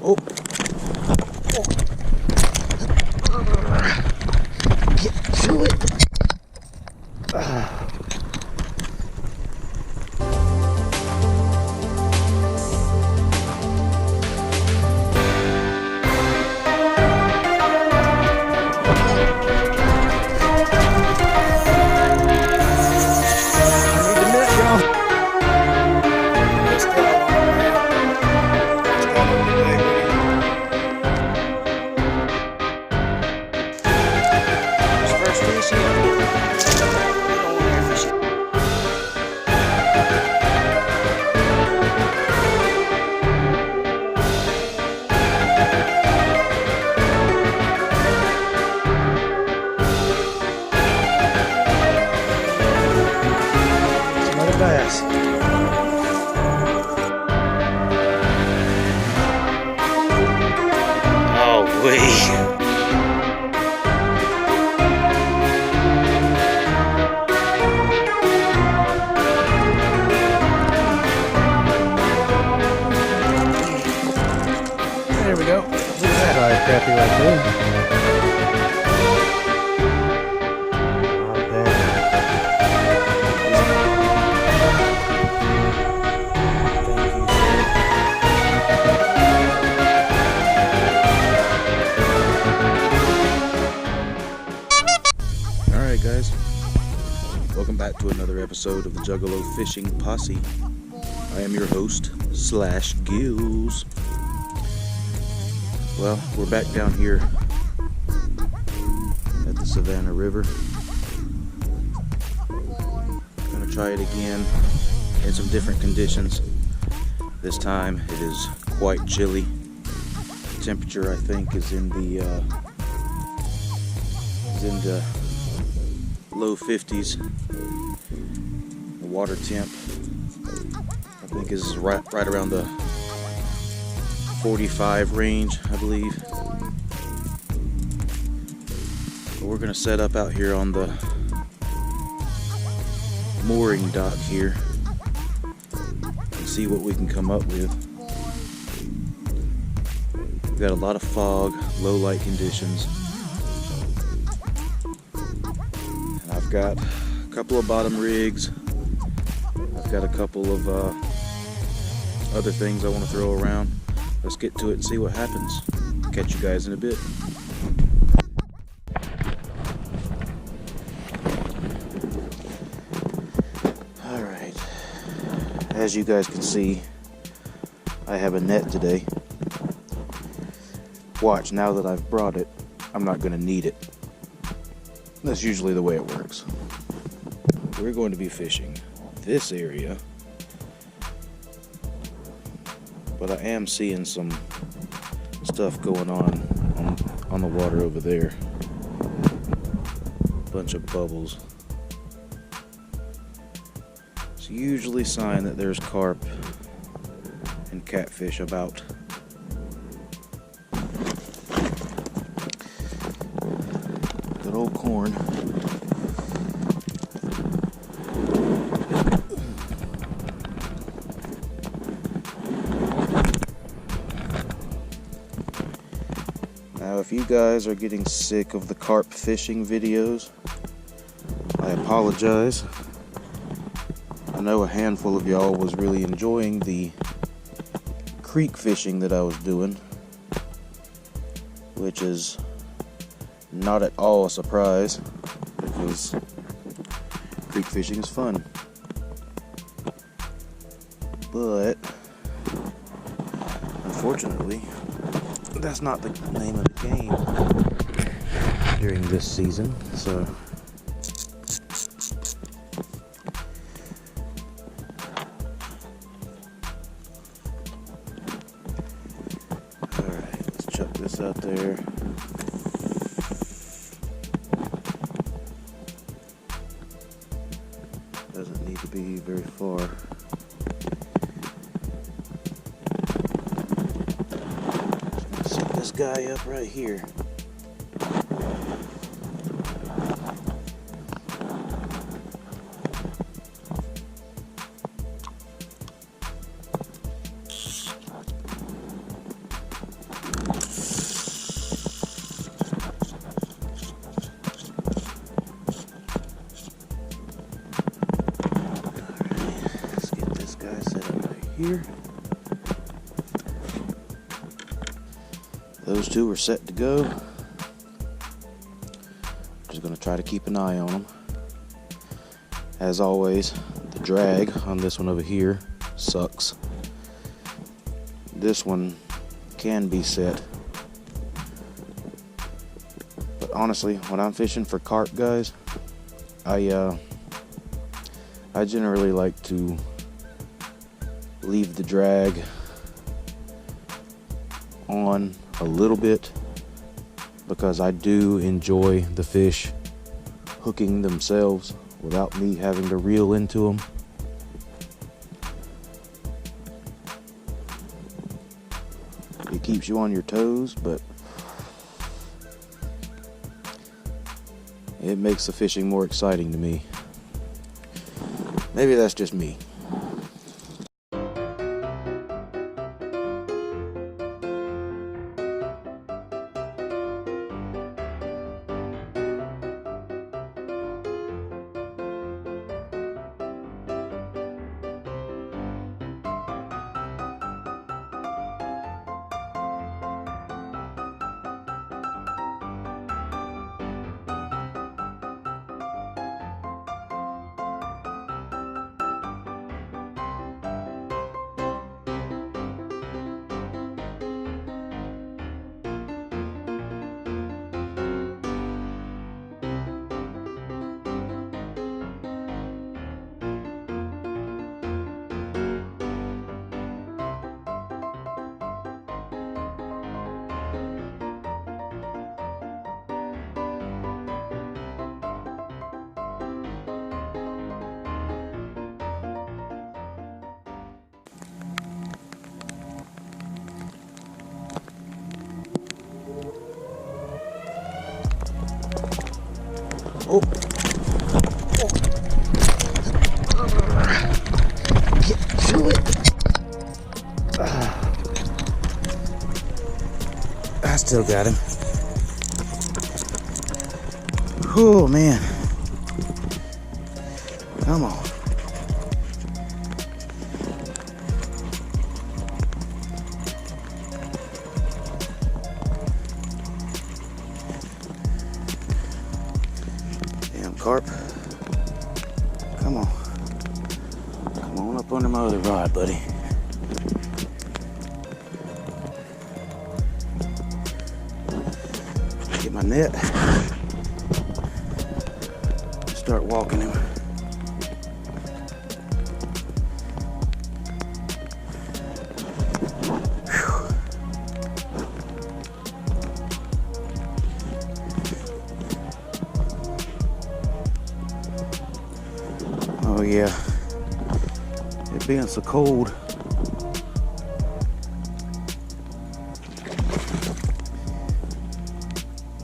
Oh. Get to it. Bass. Oh, wait. There we go. Look at that. Sorry, crappy right there. Alright guys, welcome back to another episode of the Juggalo Fishing Posse. I am your host, Gillz. Well, we're back down here at the Savannah River. Gonna try it again in some different conditions. This time it is quite chilly. The temperature I think is in the low 50s. The water temp I think is right around the 45 range, I believe. But we're gonna set up out here on the mooring dock here and see what we can come up with. We've got a lot of fog, low light conditions. I've got a couple of bottom rigs. I've got a couple of other things I want to throw around. Let's get to it and see what happens. Catch you guys in a bit. Alright. As you guys can see, I have a net today. Watch, now that I've brought it, I'm not going to need it. That's usually the way it works. We're going to be fishing this area, but I am seeing some stuff going on the water over there. Bunch of bubbles. It's usually a sign that there's carp and catfish about. Good old corn. Now, if you guys are getting sick of the carp fishing videos, I apologize. I know a handful of y'all was really enjoying the creek fishing that I was doing, which is not at all a surprise because creek fishing is fun. But unfortunately, that's not the name of the game during this season. So alright, let's chuck this out there. Doesn't need to be very far. Set this guy up right here. here. Those two are set to go. Just gonna try to keep an eye on them. As always, the drag on this one over here sucks. This one can be set. But honestly, when I'm fishing for carp, guys, I generally like to leave the drag on a little bit because I do enjoy the fish hooking themselves without me having to reel into them. It keeps you on your toes, but it makes the fishing more exciting to me. Maybe that's just me. Oh. Get to it. I still got him. Oh man. Come on. Carp, come on. Come on up under my other rod, buddy. Get my net. Start walking him. Oh yeah, it being so cold.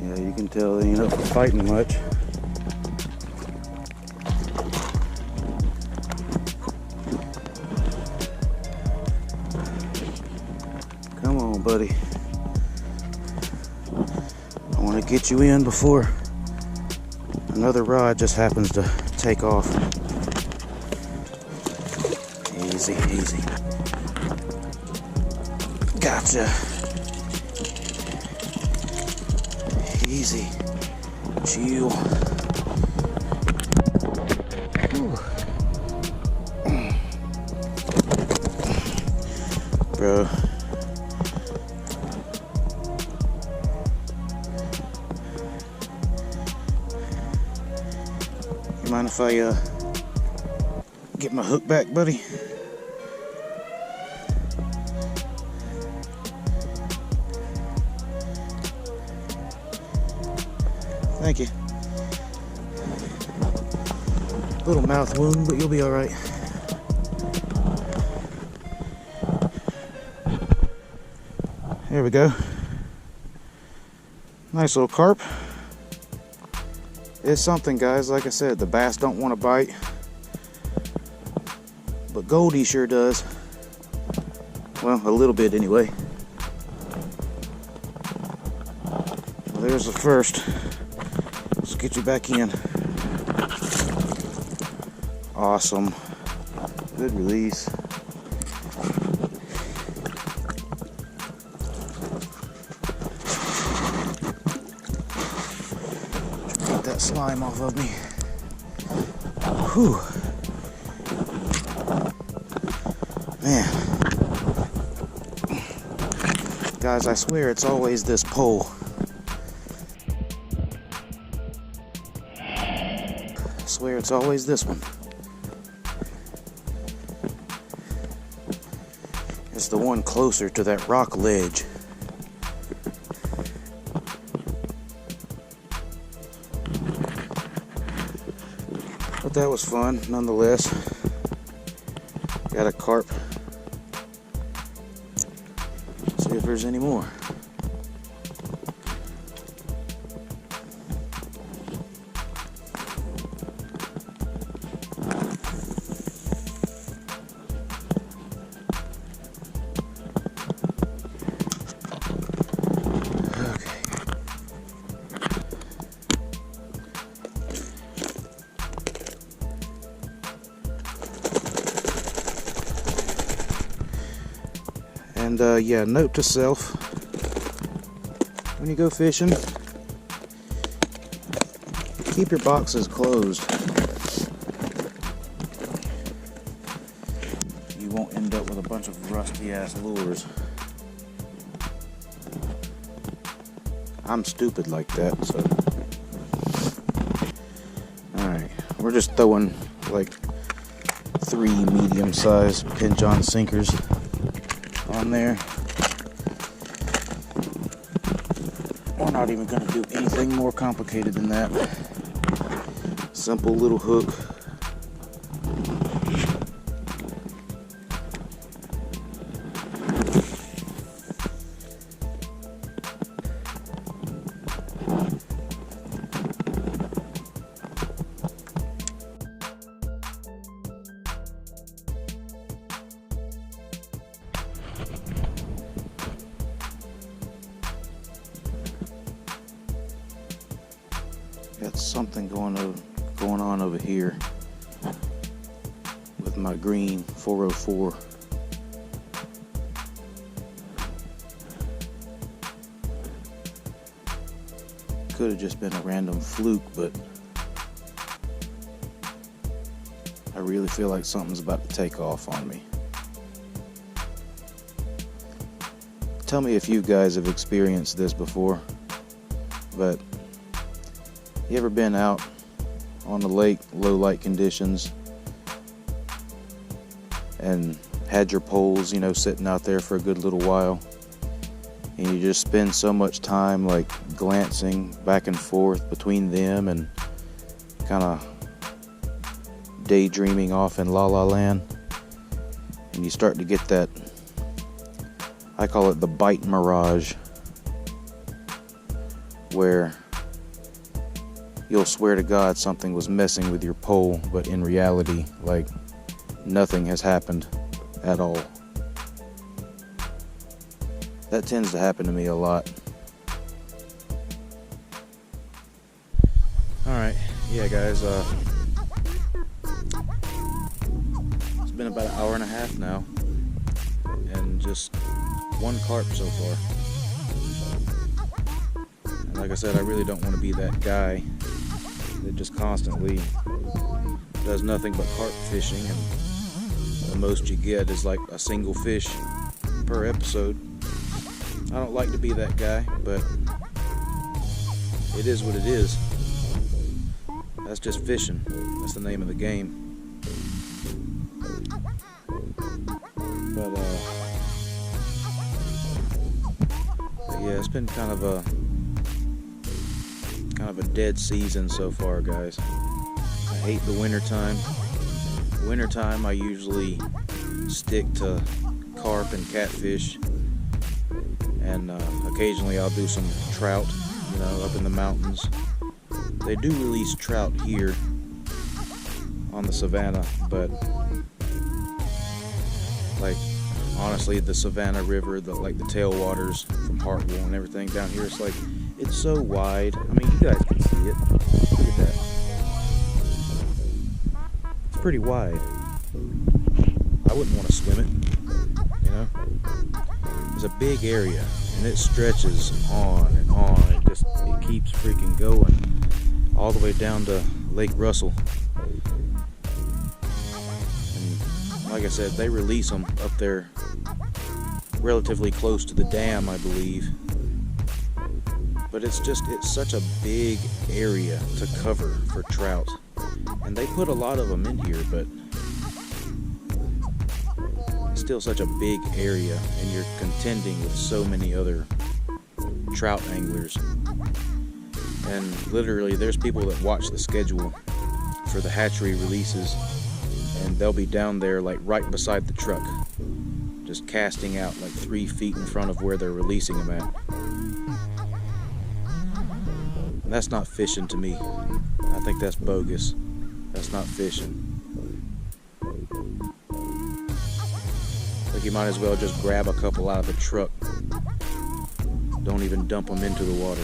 Yeah, you can tell they ain't up for fighting much. Come on, buddy. I want to get you in before another rod just happens to take off. Easy, easy. Gotcha. Easy. Chill. Bro. You mind if I get my hook back, buddy? Thank you. Little mouth wound, but you'll be all right. There we go. Nice little carp. It's something, guys. Like I said, the bass don't want to bite, but Goldie sure does. Well, a little bit anyway. Well, there's the first. Let's get you back in. Awesome. Good release. slime off of me. Whew. Man. Guys, I swear it's always this pole. I swear it's always this one. It's the one closer to that rock ledge. But that was fun, nonetheless. Got a carp. See if there's any more. And yeah, note to self, when you go fishing, keep your boxes closed. You won't end up with a bunch of rusty ass lures. I'm stupid like that, so. Alright, we're just throwing like 3 medium-sized pinch-on sinkers on there. We're not even going to do anything more complicated than that. Simple little hook. Got something going on over here with my green 404. Could have just been a random fluke, but I really feel like something's about to take off on me. Tell me if you guys have experienced this before, but you ever been out on the lake, low light conditions, and had your poles, you know, sitting out there for a good little while, and you just spend so much time like glancing back and forth between them and kind of daydreaming off in la la land, and you start to get that, I call it the bite mirage, where you'll swear to God something was messing with your pole, but in reality, like, nothing has happened at all. That tends to happen to me a lot. Alright, yeah guys, it's been about an hour and a half now, and just one carp so far. And like I said, I really don't want to be that guy that just constantly does nothing but carp fishing, and the most you get is like a single fish per episode. I don't like to be that guy, but it is what it is. That's just fishing. That's the name of the game. But yeah, it's been kind of a dead season so far, guys. I hate the winter time. Wintertime, I usually stick to carp and catfish, and occasionally I'll do some trout, you know, up in the mountains. They do release trout here on the Savannah, but like honestly, the Savannah River, like the tailwaters from Hartwell and everything down here, it's like, it's so wide. I mean, you guys can see it. Look at that. It's pretty wide. I wouldn't want to swim it, you know? It's a big area, and it stretches on and on. It keeps freaking going. all the way down to Lake Russell. And like I said, they release them up there relatively close to the dam, I believe. But it's such a big area to cover for trout. And they put a lot of them in here, but it's still such a big area, and you're contending with so many other trout anglers. And literally there's people that watch the schedule for the hatchery releases, and they'll be down there like right beside the truck, just casting out like 3 feet in front of where they're releasing them at. And that's not fishing to me. I think that's bogus. That's not fishing. Like, you might as well just grab a couple out of the truck. Don't even dump them into the water.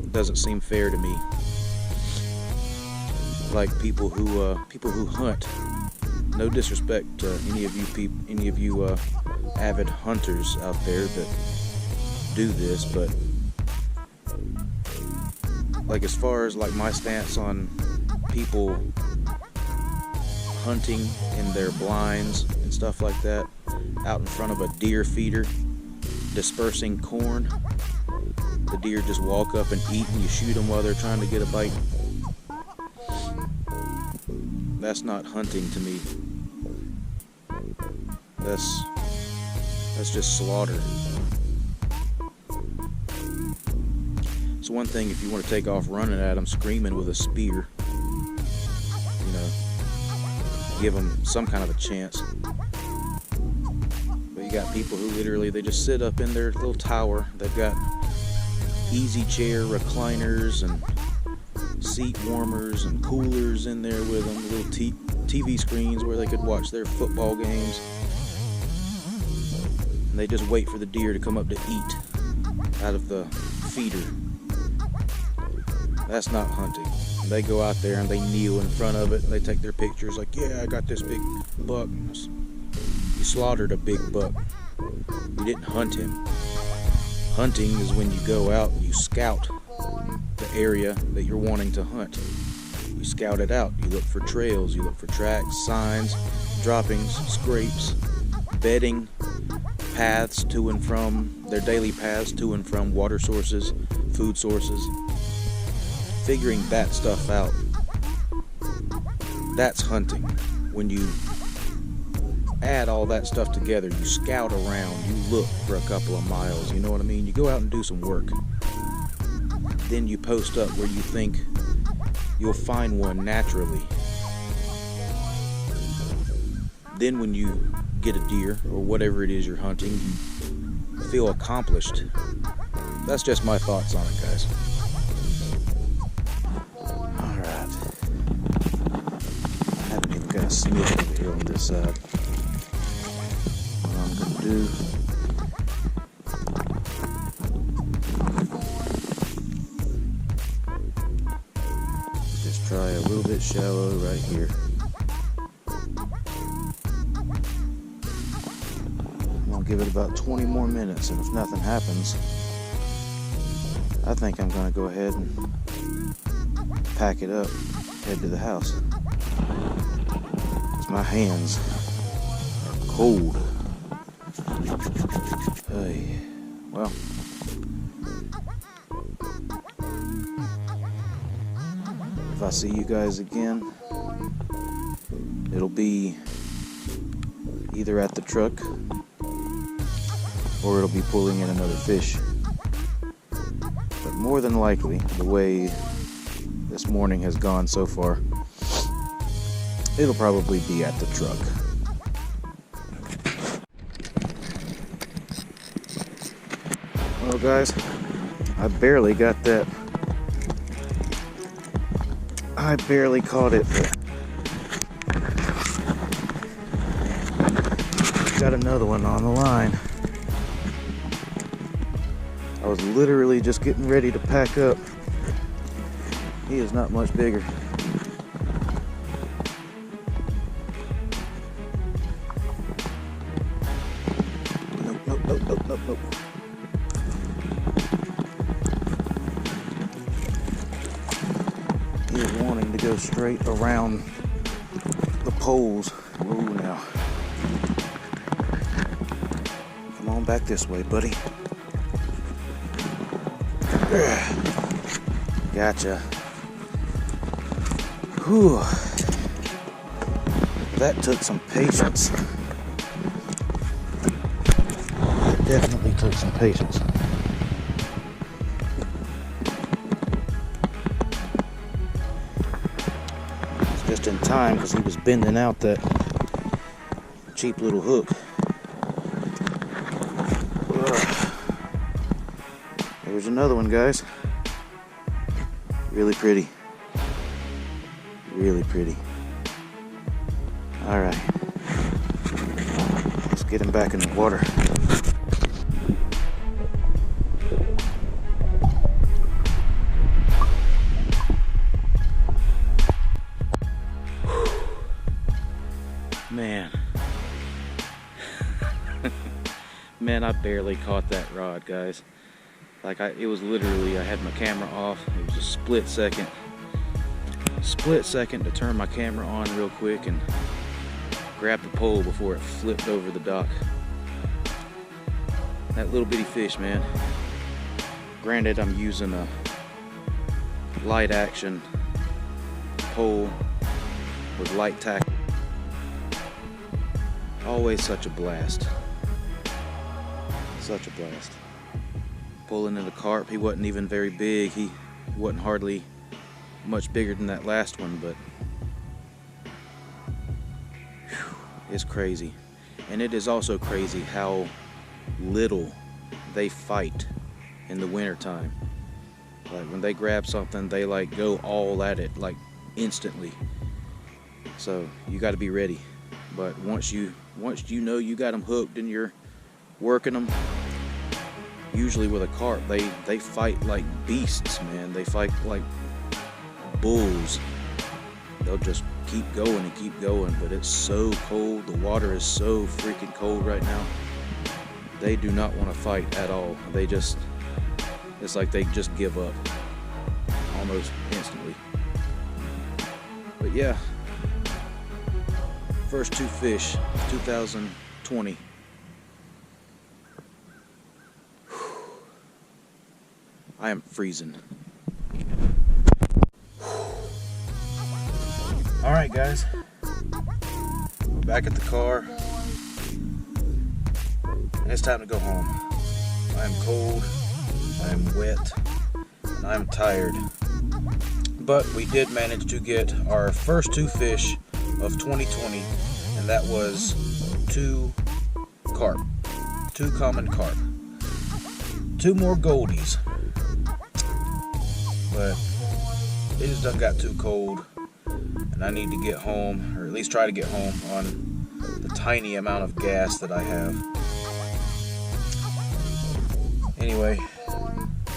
It doesn't seem fair to me. Like people who hunt. No disrespect to any of you avid hunters out there that do this, but like, as far as like my stance on people hunting in their blinds and stuff like that out in front of a deer feeder dispersing corn, the deer just walk up and eat and you shoot them while they're trying to get a bite. That's not hunting to me. That's just slaughter. It's one thing if you want to take off running at them screaming with a spear, you know, give them some kind of a chance. But you got people who literally, they just sit up in their little tower. They've got easy chair recliners and seat warmers and coolers in there with them, little TV screens where they could watch their football games. And they just wait for the deer to come up to eat out of the feeder. That's not hunting. They go out there and they kneel in front of it and they take their pictures like, yeah, I got this big buck. You slaughtered a big buck. You didn't hunt him. Hunting is when you go out and you scout the area that you're wanting to hunt. You scout it out. You look for trails, you look for tracks, signs, droppings, scrapes, bedding, paths to and from, their daily paths to and from water sources, food sources. Figuring that stuff out. That's hunting. When you add all that stuff together, you scout around, you look for a couple of miles, you know what I mean? You go out and do some work. Then you post up where you think you'll find one naturally. Then when you get a deer or whatever it is you're hunting, you feel accomplished. That's just my thoughts on it, guys. Alright. I haven't even got a sniff over here on this side. What I'm going to do, just try a little bit shallow right here. I'm going to give it about 20 more minutes, and if nothing happens, I think I'm going to go ahead and pack it up, head to the house. Because my hands are cold. Hey, well, if I see you guys again, it'll be either at the truck or it'll be pulling in another fish. But more than likely, the way this morning has gone so far, it'll probably be at the truck. Well, guys, I barely got that. I barely caught it, but got another one on the line. I was literally just getting ready to pack up. He is not much bigger. Nope. go straight around the poles. Ooh, now. Come on back this way, buddy. Gotcha. Whew. That took some patience. It definitely took some patience. It's just in time because he was bending out that cheap little hook. There's another one, guys. Really pretty. Really pretty. Alright. Let's get him back in the water. Man. Man, I barely caught that rod, guys. Like, it was literally, I had my camera off. It was a split second to turn my camera on real quick and grab the pole before it flipped over the dock. That little bitty fish, man. Granted, I'm using a light action pole with light tackle. Always such a blast. Such a blast. Pulling in the carp. He wasn't even very big. He wasn't hardly much bigger than that last one, but whew, it's crazy. And it is also crazy how little they fight in the wintertime. Like when they grab something, they like go all at it like instantly. So you got to be ready. But once you know you got them hooked and you're working them, usually with a carp, they fight like beasts, man. They fight like bulls. They'll just keep going and keep going, but it's so cold. The water is so freaking cold right now. They do not want to fight at all. It's like they just give up almost instantly. But yeah, first two fish, 2020. I am freezing. Alright guys, we're back at the car, and it's time to go home. I am cold, I am wet, and I am tired. But we did manage to get our first two fish of 2020, and that was two carp, two common carp. Two more goldies. But it just done got too cold, and I need to get home, or at least try to get home on the tiny amount of gas that I have. Anyway,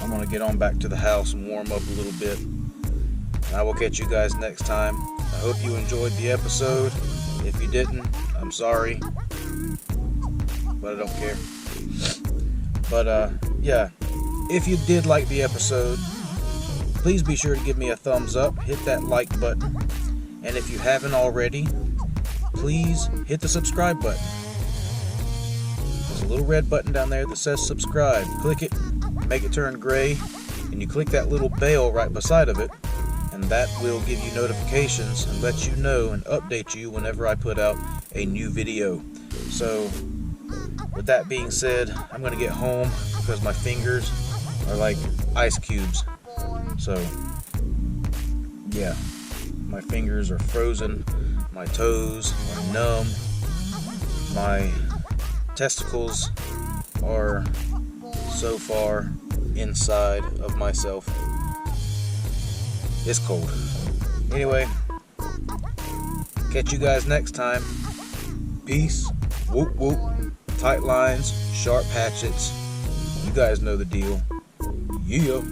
I'm gonna get on back to the house and warm up a little bit, and I will catch you guys next time. I hope you enjoyed the episode. If you didn't, I'm sorry, but I don't care. But yeah, if you did like the episode, please be sure to give me a thumbs up, hit that like button, and if you haven't already, please hit the subscribe button. There's a little red button down there that says subscribe. Click it, make it turn gray, and you click that little bell right beside of it, and that will give you notifications and let you know and update you whenever I put out a new video. So, with that being said, I'm going to get home because my fingers are like ice cubes. So, yeah, my fingers are frozen, my toes are numb, my testicles are so far inside of myself. It's cold. Anyway, catch you guys next time. Peace. Whoop whoop. Tight lines, sharp hatchets. You guys know the deal. Yeah.